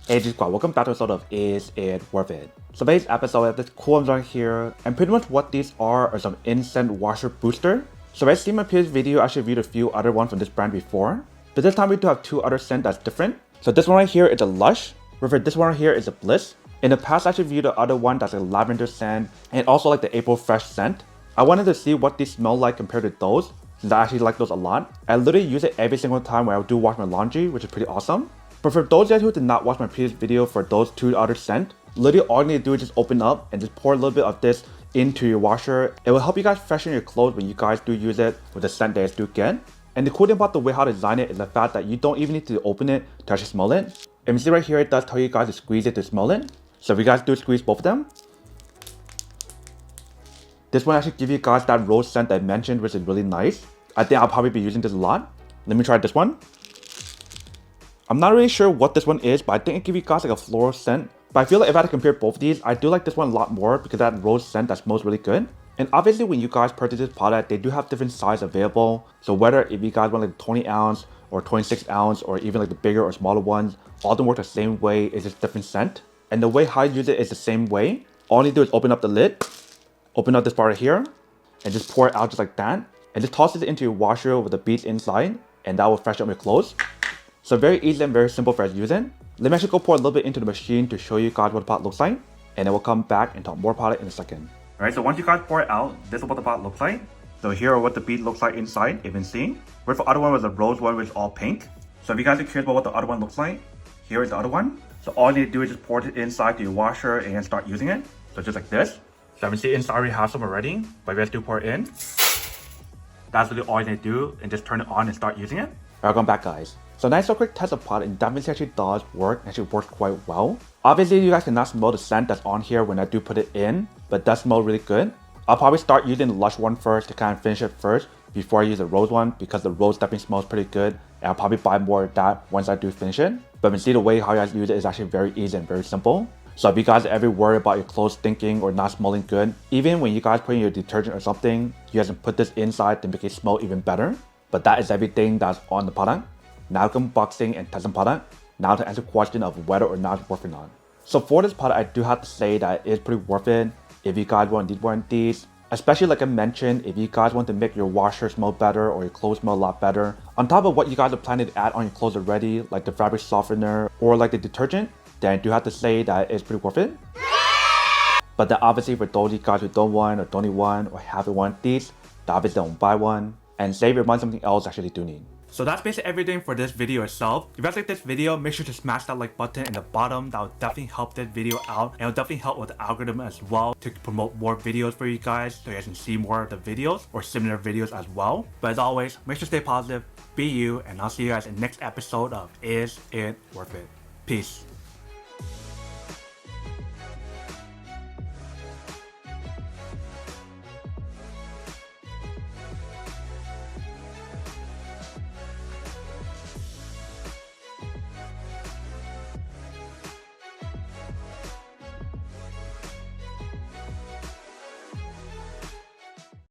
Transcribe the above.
Hey G Squad, welcome back to an episode of Is It Worth It? So today's episode, I have this cool ones right here, and pretty much what these are some incense washer booster. So I've seen my previous video, I actually reviewed a few other ones from this brand before, but this time we do have two other scents that's different. So this one right here is a Lush, whereas this one right here is a Bliss. In the past I actually reviewed the other one that's a lavender scent, and also like the April Fresh scent. I wanted to see what these smell like compared to those, since I actually like those a lot. I literally use it every single time when I do wash my laundry, which is pretty awesome. But for those guys who did not watch my previous video for those two other scents, literally all you need to do is just open up and just pour a little bit of this into your washer. It will help you guys freshen your clothes when you guys do use it with the scent that you do get. And the cool thing about the way how to design it is the fact that you don't even need to open it to actually smell it. And you see right here, it does tell you guys to squeeze it to smell it. So if you guys do squeeze both of them, this one actually gives you guys that rose scent that I mentioned, which is really nice. I think I'll probably be using this a lot. Let me try this one. I'm not really sure what this one is, but I think it gives you guys like a floral scent. But I feel like if I had to compare both of these, I do like this one a lot more because that rose scent that smells really good. And obviously when you guys purchase this product, they do have different sizes available. So whether if you guys want like 20 ounce or 26 ounce or even like the bigger or smaller ones, all of them work the same way, it's just different scent. And the way how I use it is the same way. All you do is open up the lid, open up this part right here, and just pour it out just like that. And just toss it into your washer with the beads inside, and that will freshen up your clothes. So very easy and very simple for us using. Let me actually go pour a little bit into the machine to show you guys what the pot looks like. And then we'll come back and talk more about it in a second. Alright, so once you guys pour it out, this is what the pot looks like. So here are what the bead looks like inside, if you can see. Whereas the other one was a rose one, which is all pink. So if you guys are curious about what the other one looks like, here is the other one. So all you need to do is just pour it inside to your washer and start using it. So just like this. So you can see inside we have some already, but if you guys do pour it in, that's really all you need to do, and just turn it on and start using it. Alright, welcome back guys. So nice so quick test of pot, and definitely actually does work, actually works quite well. Obviously you guys cannot smell the scent that's on here when I do put it in, but it does smell really good. I'll probably start using the Lush one first to kind of finish it first before I use the rose one, because the rose definitely smells pretty good, and I'll probably buy more of that once I do finish it. But you can see the way how you guys use it is actually very easy and very simple. So if you guys are ever worried about your clothes stinking or not smelling good, even when you guys put in your detergent or something, you guys can put this inside to make it smell even better. But that is everything that's on the product. Now unboxing and testing product. Now to answer the question of whether or not it's worth it or not. So for this product, I do have to say that it is pretty worth it if you guys want to need one of these. Especially like I mentioned, if you guys want to make your washer smell better or your clothes smell a lot better. On top of what you guys are planning to add on your clothes already, like the fabric softener or like the detergent, then I do have to say that it's pretty worth it. But then obviously for those of you guys who don't want or don't need one or haven't want these, then obviously don't buy one and save your money on something else actually do need. So that's basically everything for this video itself. If you guys like this video, make sure to smash that like button in the bottom. That will definitely help this video out, and it'll definitely help with the algorithm as well to promote more videos for you guys, so you guys can see more of the videos or similar videos as well. But as always, make sure to stay positive, be you, and I'll see you guys in the next episode of Is It Worth It? Peace.